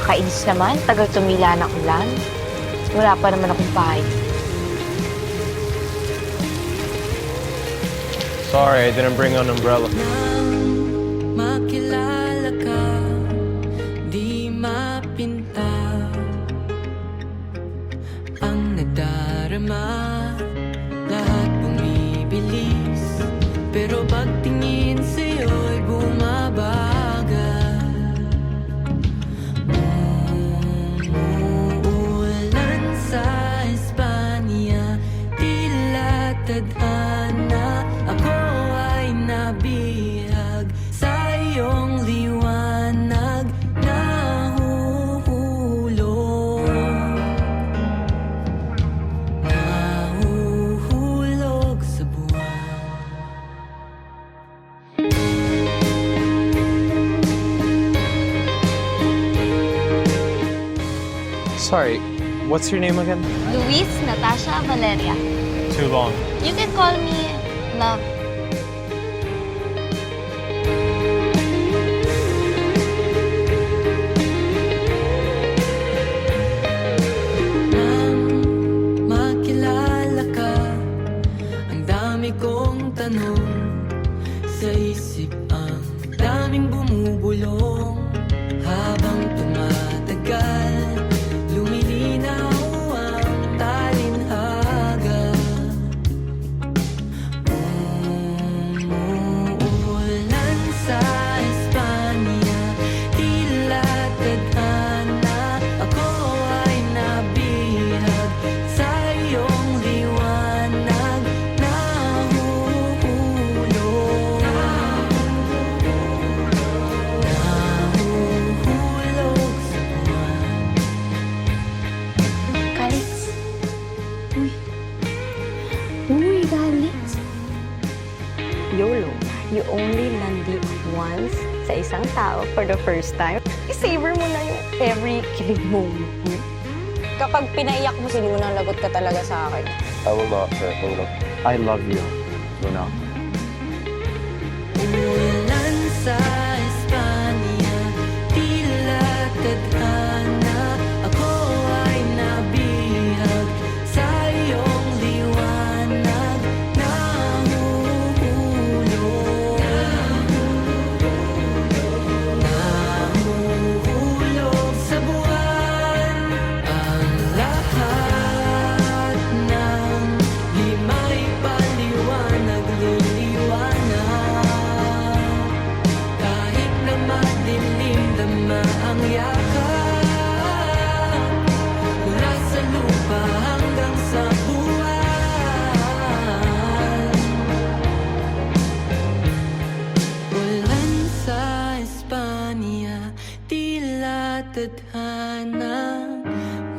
Nakakainis naman, tagal tumila ng ulan. Wala pa naman akong bahay. Sorry, I didn't bring an umbrella. Nang makilala ka, di mapinta ang nadarama, lahat bumibilis, pero pagtingin sa'yo'y bumabagal. Umuulan sa Espanya, tila tadhana, ako ay nabihag sa iyong liwanag, nahuhulog sa buwan. Sorry, what's your name again? Luis Natasha Valeria. Too long. You can call me Love. Nang makilala ka, ang dami kong tanong sa isip, ang daming bumubulong. Habang tumatagal, lumilinaw ang talinhaga. Umuulan sa Espanya, tila tadhana, ako ay nabihag sa iyong liwanag, nahuhulog sa buwan. Galit. Uy, galit. YOLO, you only landi once sa isang tao for the first time. I-savor mo na yung every kilig moment. Kapag pinaiyak mo si Luna, lagot ka talaga sa akin. I will not, Luna. I love you, Luna. Umulan sa Espanya, tila tadhana, ako ay nabihag sa iyong liwanag, nahuhulog sa buwan. Ang lahat ng lima'y paliwanag, liliwanag. Kahit na madilim, dama ang yakap, mula sa lupa hanggang sa buwan. Ulan sa Espanya, tila tadhana,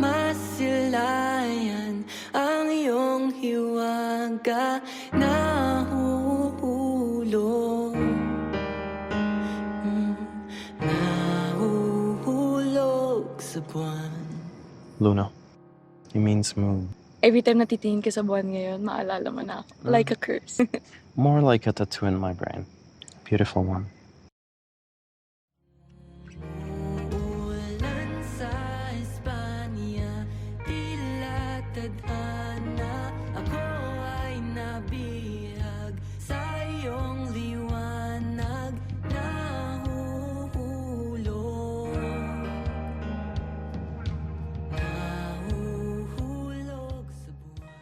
masilayan ang iyong hiwaga, nahuhulog, nahuhulog sa buwan. Luna, it means moon. Every time natitingin ka sa buwan ngayon, maalala mo na ako. Like a curse. More like a tattoo in my brain. Beautiful one. Umuulan sa Espanya, tila tadhana, ako ay nabihag sa iyong liwanag, nahuhulog sa buwan.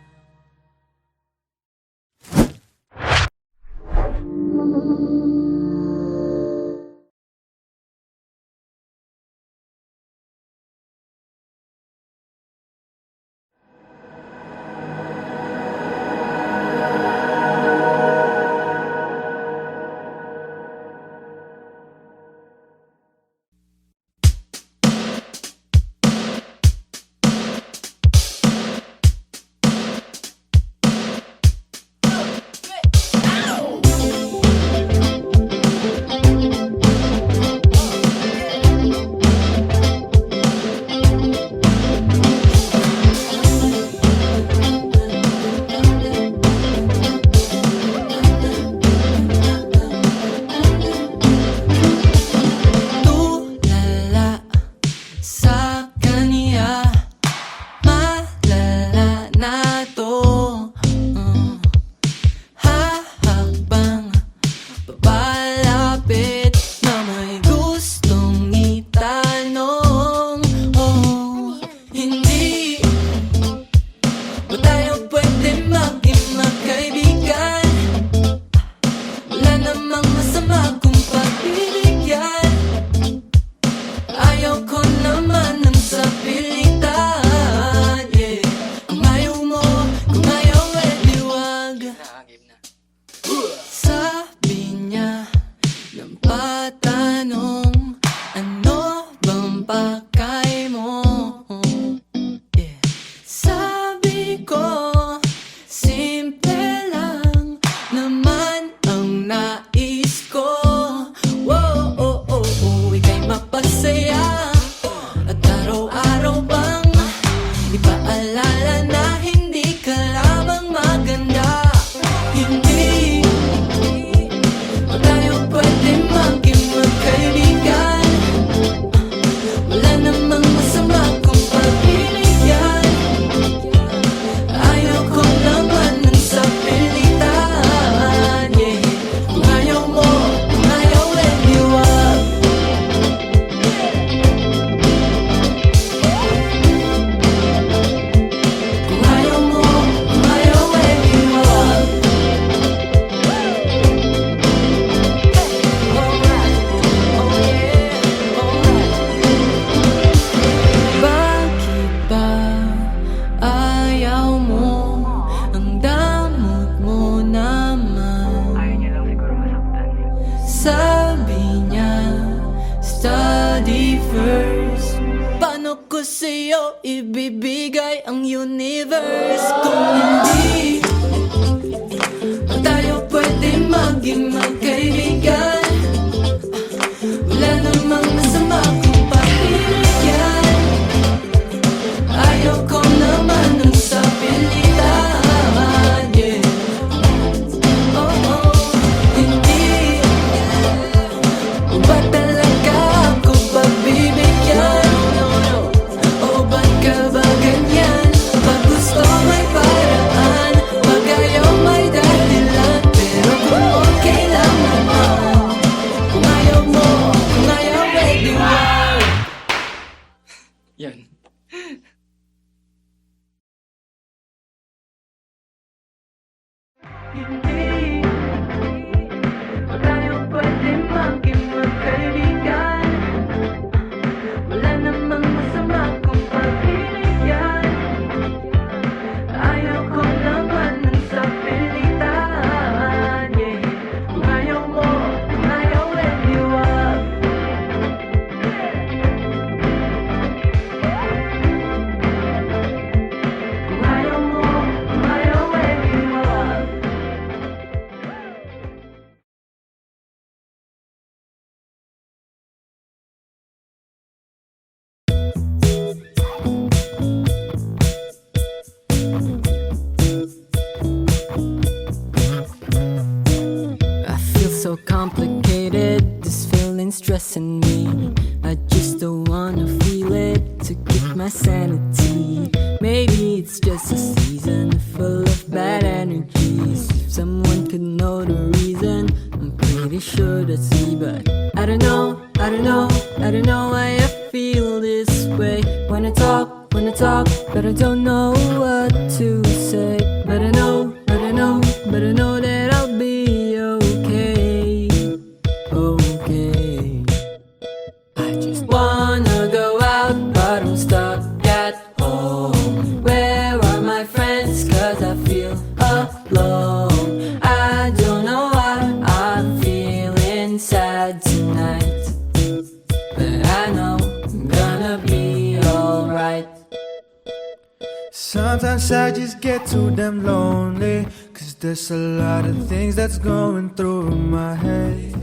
sa'yo ibibigay ang universe. Kung hindi tayo pwede maging magkaibigan, wala namang masama kung pakinig yan. Ayaw ko naman ng sapilitan, yeah. Oh, oh, hindi. Ba't talaga ako pagbibigyan? O ba't ka ba ganyan? Pag gusto may paraan, pag ayaw may dahilan. Pero kung okay lang naman, kung ayaw mo, kung ayaw pwede wag. Yan. Hindi tayo pwede maging magkaibigan, wala namang masama kung pagbibigyan. Ayaw ko naman ng sapilitan, yeah. Kung ayaw mo, kung ayaw pwede wag. Kung ayaw mo, kung ayaw pwede wag. I feel so complicated, this feeling's stressing me. I just don't wanna feel it to keep my sanity. Maybe it's just a season full of bad energies. If someone could know the reason, I'm pretty sure that's me. But I don't know, I don't know, I don't know why I feel this way. When I talk, but I don't know what to say. But I know, but I know, but I know that I'll be okay, okay. I just wanna go out, but I'm stuck at home. Where are my friends? 'Cause I feel alone. I don't know why I'm feeling sad tonight, but I know I'm gonna be alright. Sometimes I just get too damn lonely, 'cause there's a lot of things that's going through my head.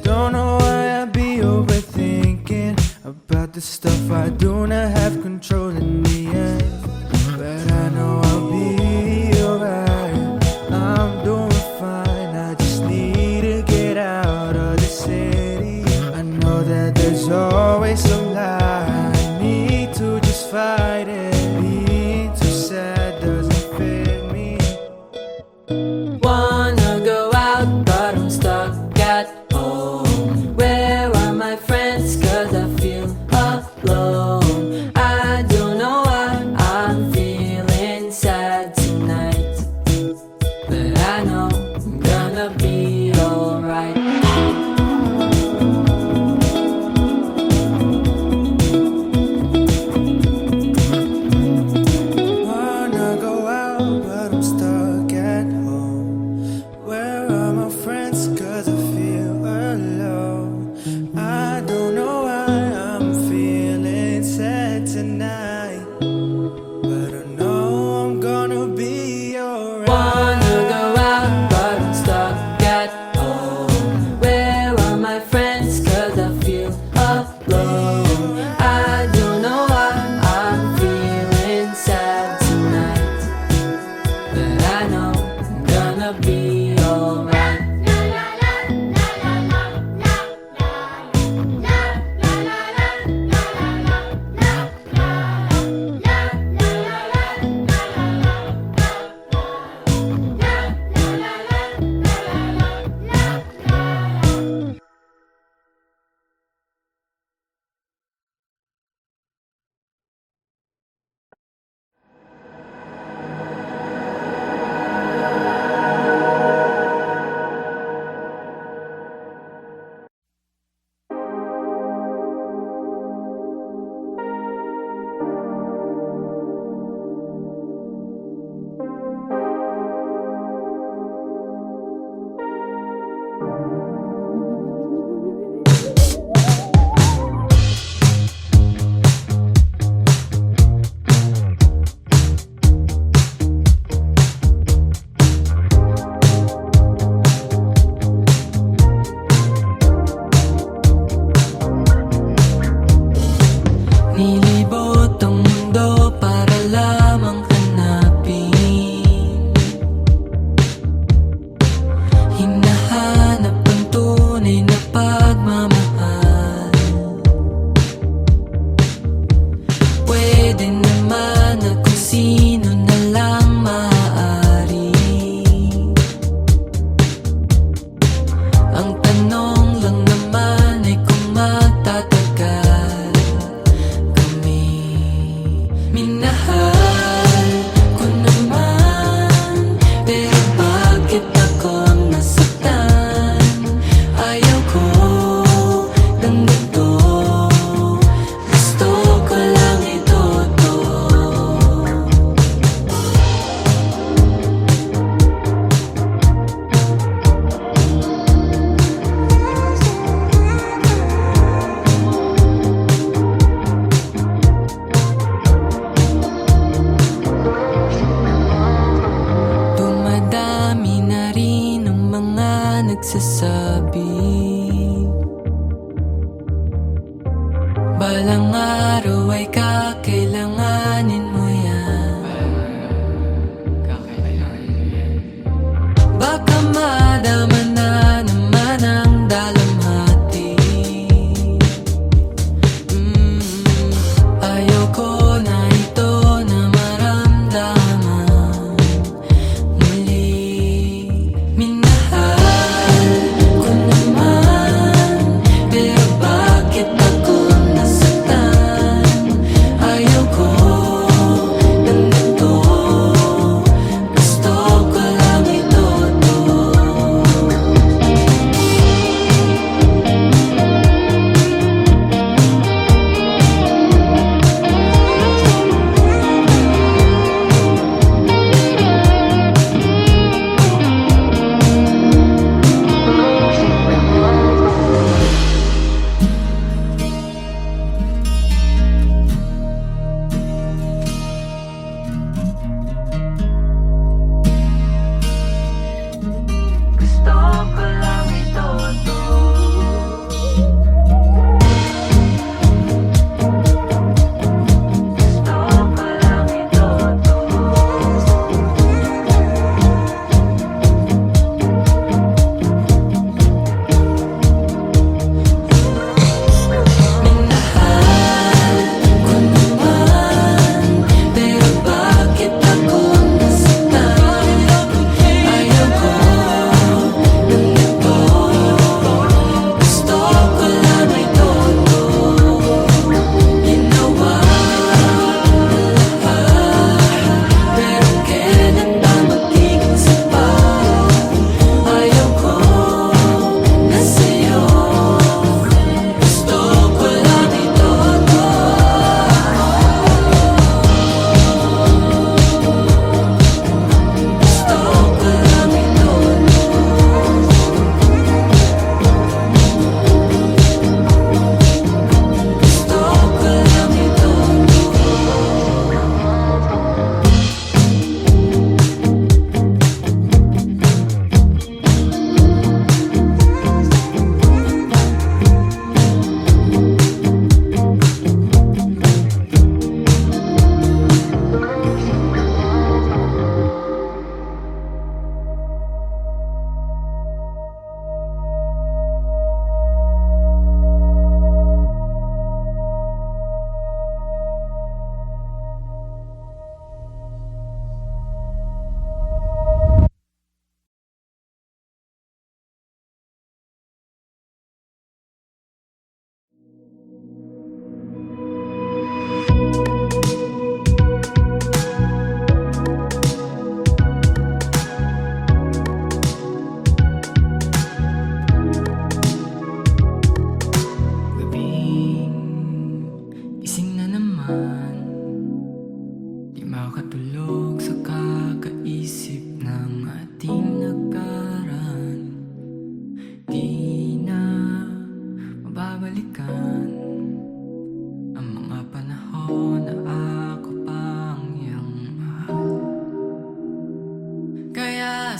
Don't know why I be overthinking about the stuff I do not have control in the end. But I know I'll be alright, I'm doing fine. I just need to get out of the city. I know that there's always some light, I need to just fight it. Being too sad doesn't fit me. Wanna go out, but I'm stuck at home. Where are my friends? 'Cause I feel alone. I don't know why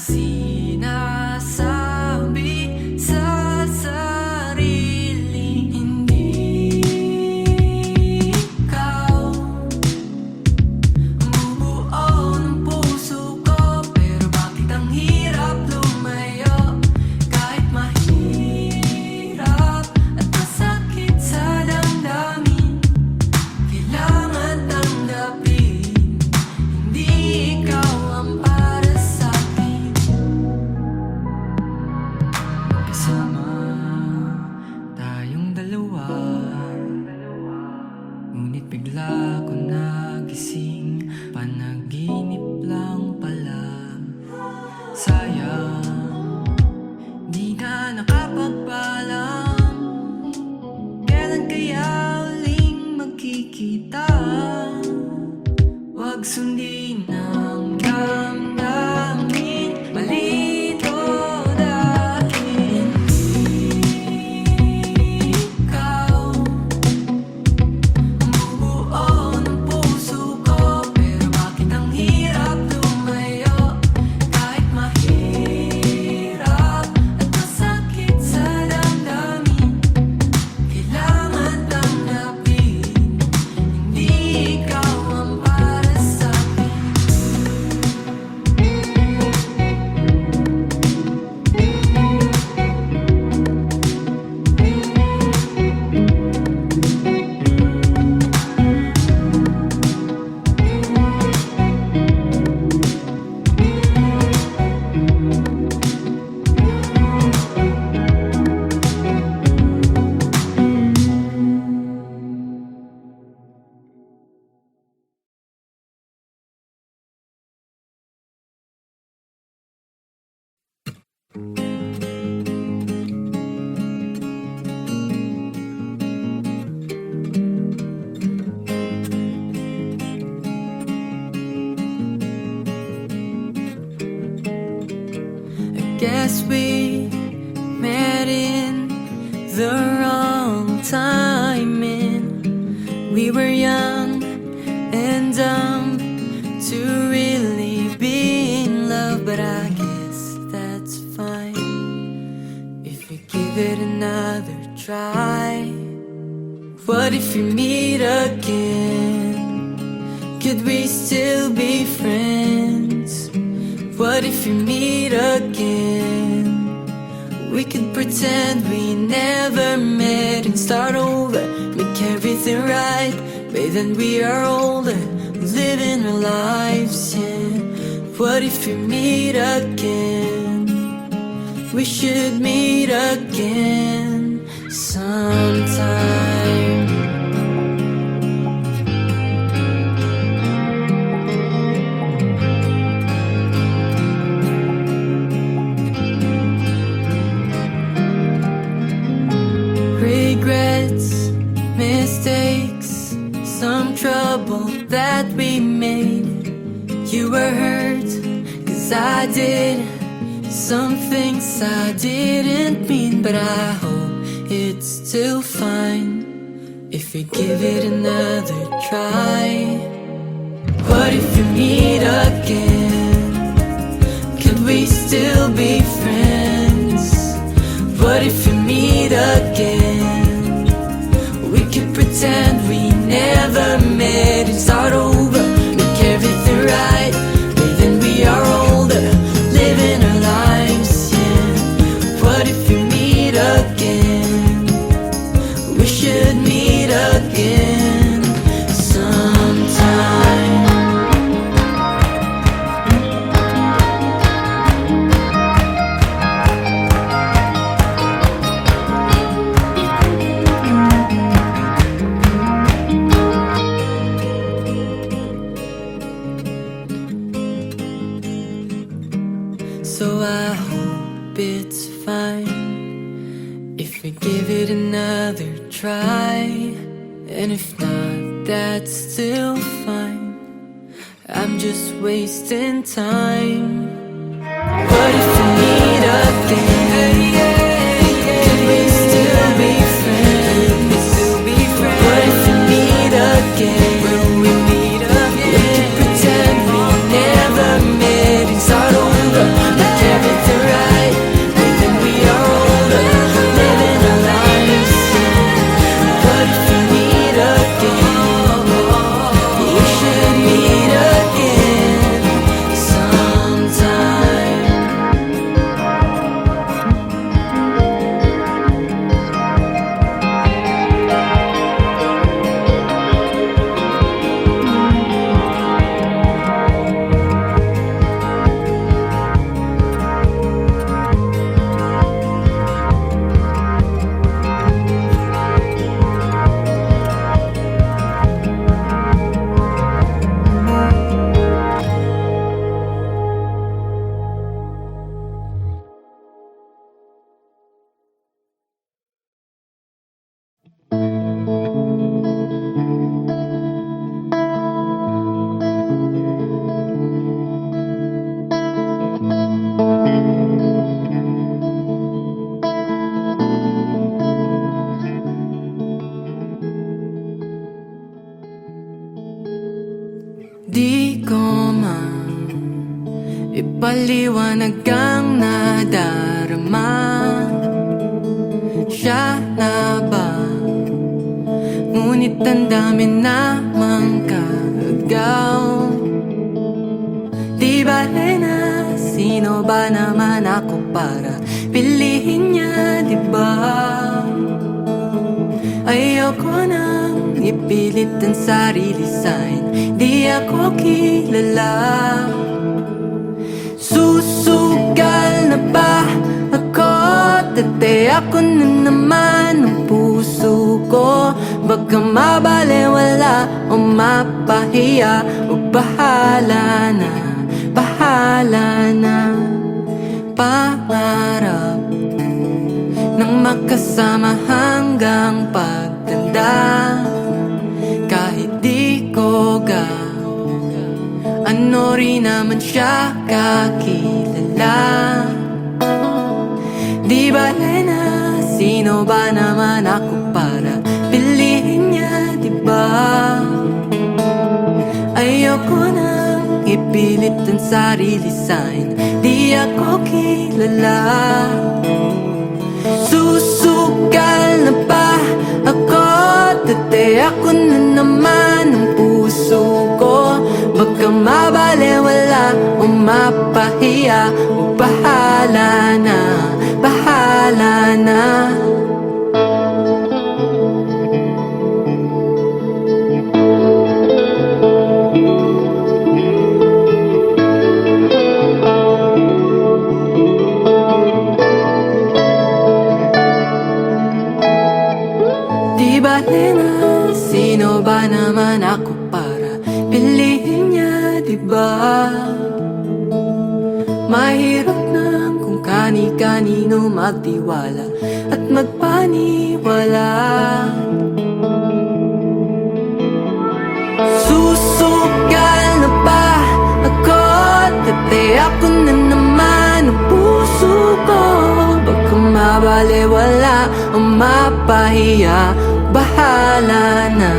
sinasabi sa sarili, hindi ikaw bumubuo ng puso ko. Pero bakit ang hirap lumayo kahit mahirap at masakit sa damdamin? Kailangan tanggapin, hindi ikaw ang para sa'kin. Kasama tayong dalawa, ngunit bigla ko nagising, panaginip lang pala. Sayang, di na nakapagpaalam, kailan kaya uling magkikita? Huwag sundin ang damdamin, malito dahil ikaw bumubuo ng puso ko. Pero bakit ang hirap lumayo kahit mahirap at masakit sa damdamin? Kailangan tanggapin, hindi ikaw ang para sa'kin. I guess we met in the wrong timing. We were young and dumb to really be in love, but I guess that's fine if we give it another try. What if we meet again? Could we still be friends? What if we meet again? We could pretend we never met and start over, make everything right. But then we are older, living our lives, yeah. What if we meet again? We should meet again sometime. Regrets, mistakes, some trouble that we made. You were hurt, 'cause I did some things I didn't mean. But I hope it's still fine if we give it another try. What if we meet again? Could we still be friends? What if we meet again? We could pretend we never met and start over, make everything right. But then we are older, living our lives, yeah. What if we meet again? We should meet again sometime. So I hope it's fine if we give it another try. And if not, that's still fine. I'm just wasting time. What if we meet again? Can we still be friends? What if we meet again? Will we meet again? We could pretend we never met and start over. Ipaliwanag ang nadarama. Siya na ba? Ngunit ang dami namang kaagaw. Di bale na, sino ba naman ako para pilihin niya, di ba? Ayoko nang ipilit ang sarili sa'kin, di ako kilala. Susugal na ba ako? Dati ako na naman ang puso ko. Baka mabalewala o mapahiya, o bahala na, bahala na. Pangarap nang makasama hanggang pagtanda. Kahit di ko ano rin naman siya kakilala. Di bale na, sino ba naman ako para pilihin niya, di ba? Ayoko nang ipilit ang sarili sa'kin, di ako kilala. Susugal na ba ako? Dati ako na naman ang puso ko. Baka mabalewala o mapahiya, o bahala na, bahala na. Di bale na, sino ba naman ako para pilihin niya, di ba? Mahirap na kung kani-kanino magtiwala at magpaniwala. Susugal na ba ako? Dati ako na naman ang puso ko. Baka mabalewala o mapahiya, bahala na,